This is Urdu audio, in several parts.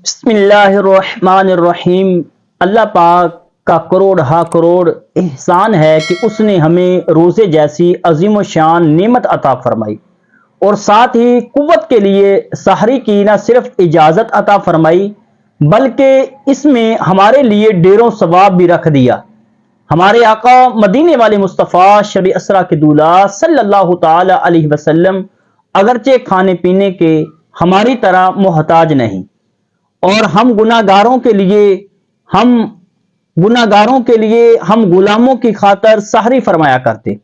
بسم اللہ الرحمن الرحیم۔ اللہ پاک کا کروڑ ہا کروڑ احسان ہے کہ اس نے ہمیں روزے جیسی عظیم و شان نعمت عطا فرمائی اور ساتھ ہی قوت کے لیے سحری کی نہ صرف اجازت عطا فرمائی بلکہ اس میں ہمارے لیے ڈیروں ثواب بھی رکھ دیا۔ ہمارے آقا مدینے والے مصطفیٰ شب اسرا کے دولہ صلی اللہ تعالی علیہ وسلم اگرچہ کھانے پینے کے ہماری طرح محتاج نہیں، اور ہم گناہگاروں کے لیے ہم غلاموں کی خاطر سحری فرمایا کرتے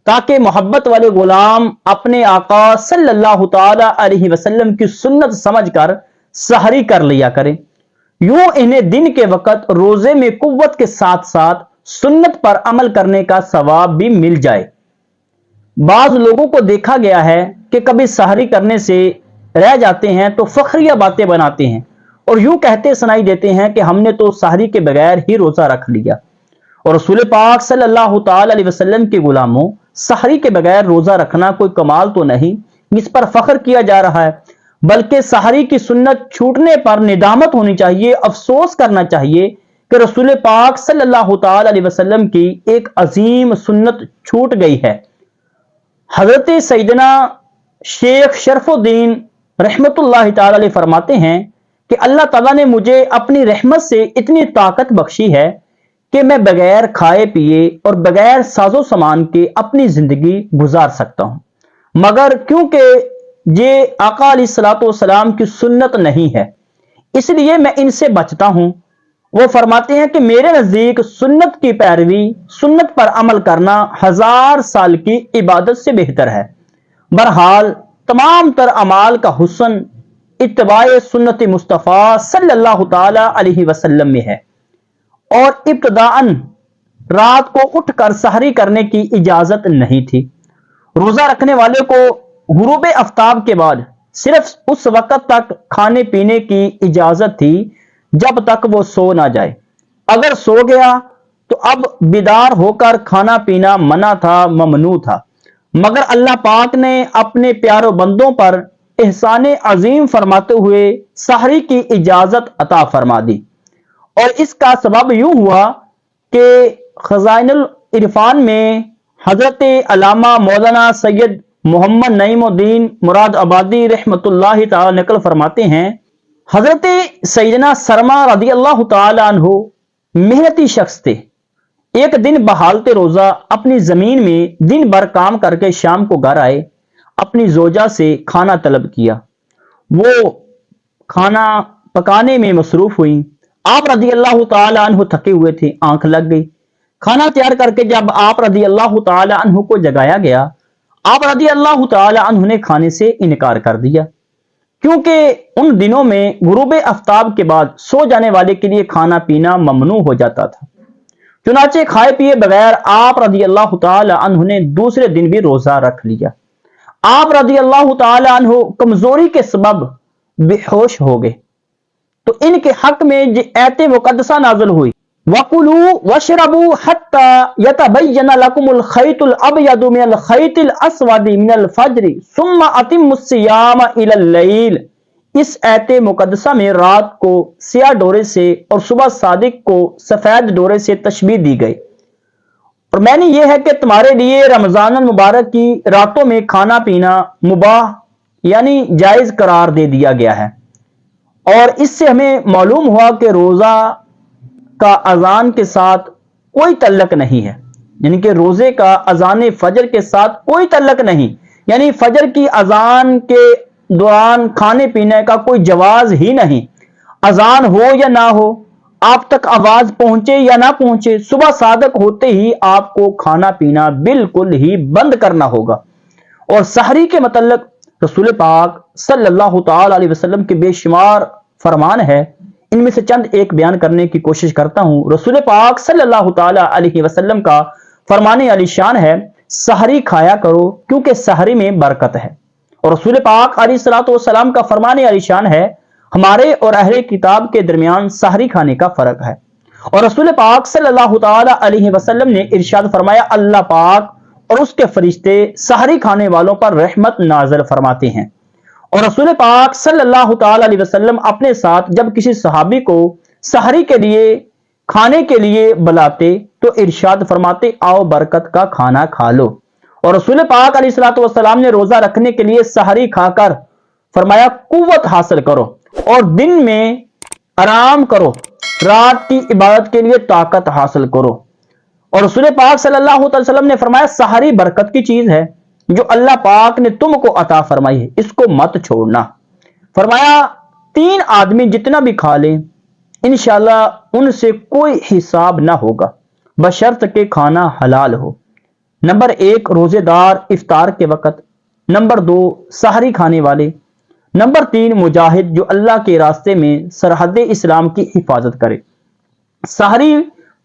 تاکہ محبت والے غلام اپنے آقا صلی اللہ تعالی علیہ وسلم کی سنت سمجھ کر سحری کر لیا کریں۔ یوں انہیں دن کے وقت روزے میں قوت کے ساتھ ساتھ سنت پر عمل کرنے کا ثواب بھی مل جائے۔ بعض لوگوں کو دیکھا گیا ہے کہ کبھی سحری کرنے سے رہ جاتے ہیں تو فخریہ باتیں بناتے ہیں اور یوں کہتے سنائی دیتے ہیں کہ ہم نے تو سحری کے بغیر ہی روزہ رکھ لیا، اور رسول پاک صلی اللہ تعالی علیہ وسلم کے غلاموں سحری کے بغیر روزہ رکھنا کوئی کمال تو نہیں، اس پر فخر کیا جا رہا ہے، بلکہ سحری کی سنت چھوٹنے پر ندامت ہونی چاہیے، افسوس کرنا چاہیے کہ رسول پاک صلی اللہ تعالی علیہ وسلم کی ایک عظیم سنت چھوٹ گئی ہے۔ حضرت سیدنا شیخ شرف الدین رحمت اللہ تعالی علیہ فرماتے ہیں کہ اللہ تعالیٰ نے مجھے اپنی رحمت سے اتنی طاقت بخشی ہے کہ میں بغیر کھائے پیے اور بغیر ساز و سامان کے اپنی زندگی گزار سکتا ہوں، مگر کیونکہ یہ آقا علیہ الصلوۃ والسلام کی سنت نہیں ہے اس لیے میں ان سے بچتا ہوں۔ وہ فرماتے ہیں کہ میرے نزدیک سنت کی پیروی، سنت پر عمل کرنا 1000 سال کی عبادت سے بہتر ہے۔ بہرحال تمام تر اعمال کا حسن اتباع سنت مصطفیٰ صلی اللہ تعالی علیہ وسلم میں ہے، اور ابتداءً رات کو اٹھ کر سحری کرنے کی اجازت نہیں تھی۔ روزہ رکھنے والے کو غروب آفتاب کے بعد صرف اس وقت تک کھانے پینے کی اجازت تھی جب تک وہ سو نہ جائے، اگر سو گیا تو اب بیدار ہو کر کھانا پینا منع تھا، ممنوع تھا، مگر اللہ پاک نے اپنے پیاروں بندوں پر احسان عظیم فرماتے ہوئے سحری کی اجازت عطا فرما دی، اور اس کا سبب یوں ہوا کہ خزائن العرفان میں حضرت علامہ مولانا سید محمد نعیم الدین مراد آبادی رحمت اللہ تعالی نقل فرماتے ہیں، حضرت سیدنا سرما رضی اللہ تعالی عنہ محنتی شخص تھے۔ ایک دن بحالت روزہ اپنی زمین میں دن بھر کام کر کے شام کو گھر آئے، اپنی زوجہ سے کھانا طلب کیا، وہ کھانا پکانے میں مصروف ہوئی۔ آپ رضی اللہ تعالی عنہ تھکے ہوئے تھے، آنکھ لگ گئی۔ کھانا تیار کر کے جب آپ رضی اللہ تعالی عنہ کو جگایا گیا، آپ رضی اللہ تعالی عنہ نے کھانے سے انکار کر دیا، کیونکہ ان دنوں میں غروب آفتاب کے بعد سو جانے والے کے لیے کھانا پینا ممنوع ہو جاتا تھا۔ چنانچہ کھائے پیے بغیر آپ رضی اللہ تعالی عنہ نے دوسرے دن بھی روزہ رکھ لیا۔ آپ رضی اللہ تعالی عنہ کمزوری کے سبب بے ہوش ہو گئے تو ان کے حق میں یہ آیت مقدسہ نازل ہوئی، وَكُلُوا وَاشْرَبُوا حَتَّى يَتَبَيَّنَ لَكُمُ الْخَيْطُ الْأَبْيَضُ مِنَ الْخَيْطِ الْأَسْوَدِ مِنَ الْفَجْرِ ثُمَّ أَتِمُّوا الصِّيَامَ إِلَى اللَّيْلِ۔ اس آیت مقدسہ میں رات کو سیاہ ڈورے سے اور صبح صادق کو سفید ڈورے سے تشبیہ دی گئی، اور میں نے یہ ہے کہ تمہارے لیے رمضان المبارک کی راتوں میں کھانا پینا مباح یعنی جائز قرار دے دیا گیا ہے۔ اور اس سے ہمیں معلوم ہوا کہ روزہ کا اذان کے ساتھ کوئی تعلق نہیں ہے، یعنی کہ روزے کا اذان فجر کے ساتھ کوئی تعلق نہیں، یعنی فجر کی اذان کے دوران کھانے پینے کا کوئی جواز ہی نہیں، اذان ہو یا نہ ہو، آپ تک آواز پہنچے یا نہ پہنچے، صبح صادق ہوتے ہی آپ کو کھانا پینا بالکل ہی بند کرنا ہوگا۔ اور سحری کے متعلق رسول پاک صلی اللہ تعالی علیہ وسلم کے بے شمار فرمان ہے، ان میں سے چند ایک بیان کرنے کی کوشش کرتا ہوں۔ رسول پاک صلی اللہ تعالی علیہ وسلم کا فرمان علی شان ہے، سحری کھایا کرو کیونکہ سحری میں برکت ہے، اور رسول پاک علیہ الصلوۃ والسلام کا فرمان علی شان ہے، ہمارے اور اہل کتاب کے درمیان سحری کھانے کا فرق ہے، اور رسول پاک صلی اللہ تعالی علیہ وسلم نے ارشاد فرمایا، اللہ پاک اور اس کے فرشتے سحری کھانے والوں پر رحمت نازل فرماتے ہیں، اور رسول پاک صلی اللہ تعالی علیہ وسلم اپنے ساتھ جب کسی صحابی کو سحری کے لیے کھانے کے لیے بلاتے تو ارشاد فرماتے آؤ برکت کا کھانا کھا لو. اور رسول پاک علیہ الصلوۃ والسلام نے روزہ رکھنے کے لیے سحری کھا کر فرمایا قوت حاصل کرو اور دن میں آرام کرو، رات کی عبادت کے لیے طاقت حاصل کرو. اور رسول پاک صلی اللہ علیہ وسلم نے فرمایا سحری برکت کی چیز ہے جو اللہ پاک نے تم کو عطا فرمائی ہے، اس کو مت چھوڑنا. فرمایا 3 آدمی جتنا بھی کھا لیں انشاءاللہ ان سے کوئی حساب نہ ہوگا بشرط کہ کھانا حلال ہو. نمبر 1 روزے دار افطار کے وقت، نمبر 2 سحری کھانے والے، نمبر 3 مجاہد جو اللہ کے راستے میں سرحد اسلام کی حفاظت کرے. سحری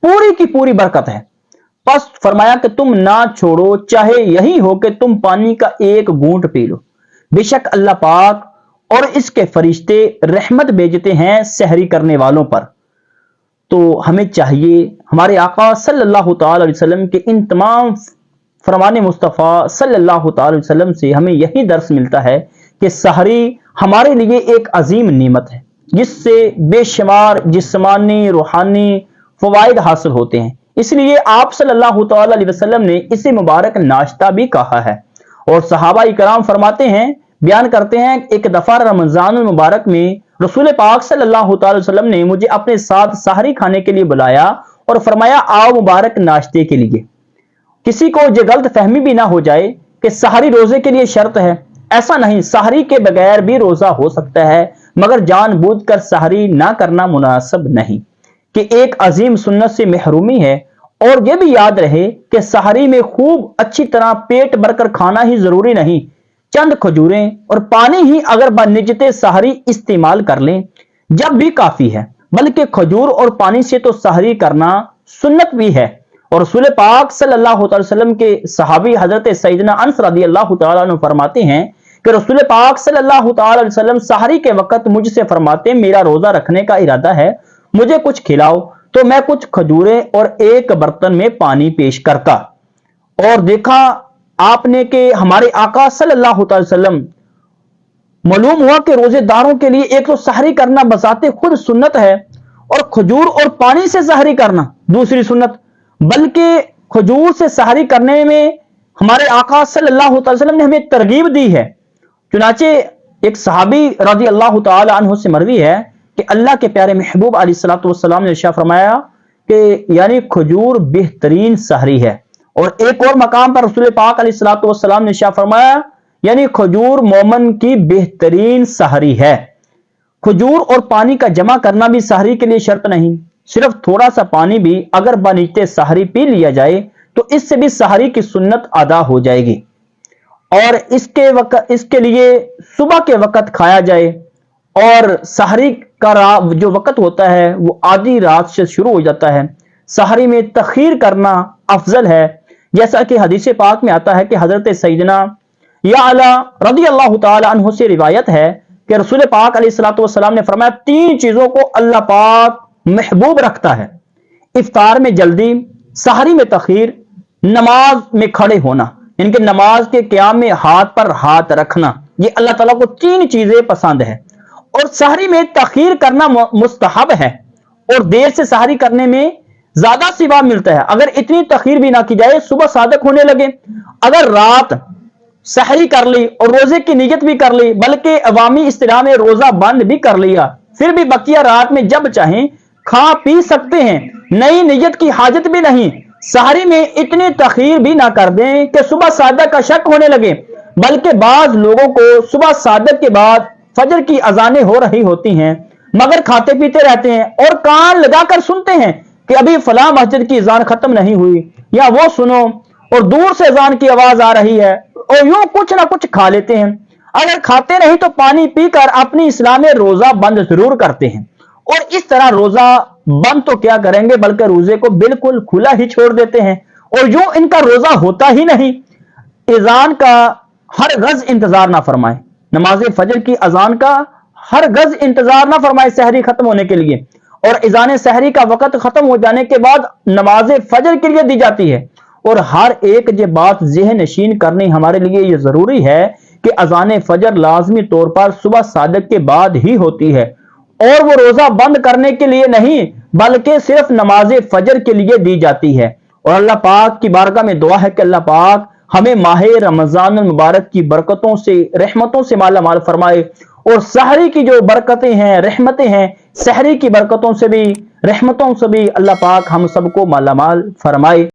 پوری کی پوری برکت ہے. پس فرمایا کہ تم نہ چھوڑو چاہے یہی ہو کہ تم پانی کا ایک گھونٹ پی لو، بے شک اللہ پاک اور اس کے فرشتے رحمت بھیجتے ہیں سحری کرنے والوں پر. تو ہمیں چاہیے ہمارے آقا صلی اللہ تعالی علیہ وسلم کے ان تمام فرمان مصطفیٰ صلی اللہ تعالی علیہ وسلم سے ہمیں یہی درس ملتا ہے کہ سحری ہمارے لیے ایک عظیم نعمت ہے جس سے بے شمار جسمانی روحانی فوائد حاصل ہوتے ہیں. اس لیے آپ صلی اللہ تعالی علیہ وسلم نے اسے مبارک ناشتہ بھی کہا ہے. اور صحابہ کرام فرماتے ہیں، بیان کرتے ہیں، ایک دفعہ رمضان المبارک میں رسول پاک صلی اللہ تعالی وسلم نے مجھے اپنے ساتھ سحری کھانے کے لیے بلایا اور فرمایا آؤ مبارک ناشتے کے لیے. کسی کو یہ غلط فہمی بھی نہ ہو جائے کہ سحری روزے کے لیے شرط ہے، ایسا نہیں، سحری کے بغیر بھی روزہ ہو سکتا ہے، مگر جان بوجھ کر سحری نہ کرنا مناسب نہیں کہ ایک عظیم سنت سے محرومی ہے. اور یہ بھی یاد رہے کہ سحری میں خوب اچھی طرح پیٹ بھر کر کھانا ہی ضروری نہیں، چند کھجوریں اور پانی ہی اگر بنجت سحری استعمال کر لیں جب بھی کافی ہے، بلکہ کھجور اور پانی سے تو سحری کرنا سنت بھی ہے. اور رسول پاک صلی اللہ علیہ وسلم کے صحابی حضرت سیدنا انس رضی اللہ تعالیٰ عنہ فرماتے ہیں کہ رسول پاک صلی اللہ تعالی علیہ وسلم سحری کے وقت مجھ سے فرماتے میرا روزہ رکھنے کا ارادہ ہے، مجھے کچھ کھلاؤ، تو میں کچھ کھجوریں اور ایک برتن میں پانی پیش کرتا. اور دیکھا آپ نے کہ ہمارے آقا صلی اللہ علیہ وسلم معلوم ہوا کہ روزے داروں کے لیے ایک تو سحری کرنا بذات خود سنت ہے اور کھجور اور پانی سے سحری کرنا دوسری سنت، بلکہ کھجور سے سحری کرنے میں ہمارے آقا صلی اللہ علیہ وسلم نے ہمیں ترغیب دی ہے. چنانچہ ایک صحابی رضی اللہ تعالی عنہ سے مروی ہے کہ اللہ کے پیارے محبوب علیہ الصلوۃ والسلام نے ارشاد فرمایا کہ یعنی کھجور بہترین سحری ہے. اور ایک اور مقام پر رسول پاک علیہ الصلوۃ والسلام نے ارشاد فرمایا یعنی کھجور مومن کی بہترین سحری ہے. کھجور اور پانی کا جمع کرنا بھی سحری کے لیے شرط نہیں، صرف تھوڑا سا پانی بھی اگر بنجتے سحری پی لیا جائے تو اس سے بھی سحری کی سنت ادا ہو جائے گی. اور اس کے لیے صبح کے وقت کھایا جائے، اور سحری کا جو وقت ہوتا ہے وہ آدھی رات سے شروع ہو جاتا ہے. سحری میں تخیر کرنا افضل ہے، جیسا کہ حدیث پاک میں آتا ہے کہ حضرت سیدنا یعلا رضی اللہ تعالی عنہ سے روایت ہے کہ رسول پاک علیہ الصلوۃ والسلام نے فرمایا 3 چیزوں کو اللہ پاک محبوب رکھتا ہے: افطار میں جلدی، سحری میں تخیر، نماز میں کھڑے ہونا، یعنی کہ نماز کے قیام میں ہاتھ پر ہاتھ رکھنا. یہ اللہ تعالیٰ کو 3 چیزیں پسند ہے. اور سحری میں تخیر کرنا مستحب ہے اور دیر سے سحری کرنے میں زیادہ ثواب ملتا ہے. اگر اتنی تخیر بھی نہ کی جائے، صبح صادق ہونے لگے، اگر رات سحری کر لی اور روزے کی نیت بھی کر لی، بلکہ عوامی اصطلاح میں روزہ بند بھی کر لیا، پھر بھی بقیہ رات میں جب چاہیں کھا پی سکتے ہیں، نئی نیت کی حاجت بھی نہیں. سحری میں اتنی تخیر بھی نہ کر دیں کہ صبح صادق کا شک ہونے لگے، بلکہ بعض لوگوں کو صبح صادق کے بعد فجر کی اذانیں ہو رہی ہوتی ہیں مگر کھاتے پیتے رہتے ہیں اور کان لگا کر سنتے ہیں کہ ابھی فلاں مسجد کی اذان ختم نہیں ہوئی، یا وہ سنو، اور دور سے اذان کی آواز آ رہی ہے، اور یوں کچھ نہ کچھ کھا لیتے ہیں. اگر کھاتے نہیں تو پانی پی کر اپنی اسلام میں روزہ بند ضرور کرتے ہیں، اور اس طرح روزہ بند تو کیا کریں گے بلکہ روزے کو بالکل کھلا ہی چھوڑ دیتے ہیں، اور یوں ان کا روزہ ہوتا ہی نہیں. اذان کا ہر غز انتظار نہ فرمائیں، نماز فجر کی اذان کا ہر غز انتظار نہ فرمائیں سحری ختم ہونے کے لیے، اور اذان سحری کا وقت ختم ہو جانے کے بعد نماز فجر کے لیے دی جاتی ہے. اور ہر ایک یہ بات ذہن نشین کرنی ہمارے لیے یہ ضروری ہے کہ اذان فجر لازمی طور پر صبح صادق کے بعد ہی ہوتی ہے، اور وہ روزہ بند کرنے کے لیے نہیں بلکہ صرف نماز فجر کے لیے دی جاتی ہے۔ اور اللہ پاک کی بارگاہ میں دعا ہے کہ اللہ پاک ہمیں ماہ رمضان المبارک کی برکتوں سے، رحمتوں سے مالا مال فرمائے، اور سحری کی جو برکتیں ہیں، رحمتیں ہیں، سحری کی برکتوں سے بھی، رحمتوں سے بھی اللہ پاک ہم سب کو مالا مال فرمائے۔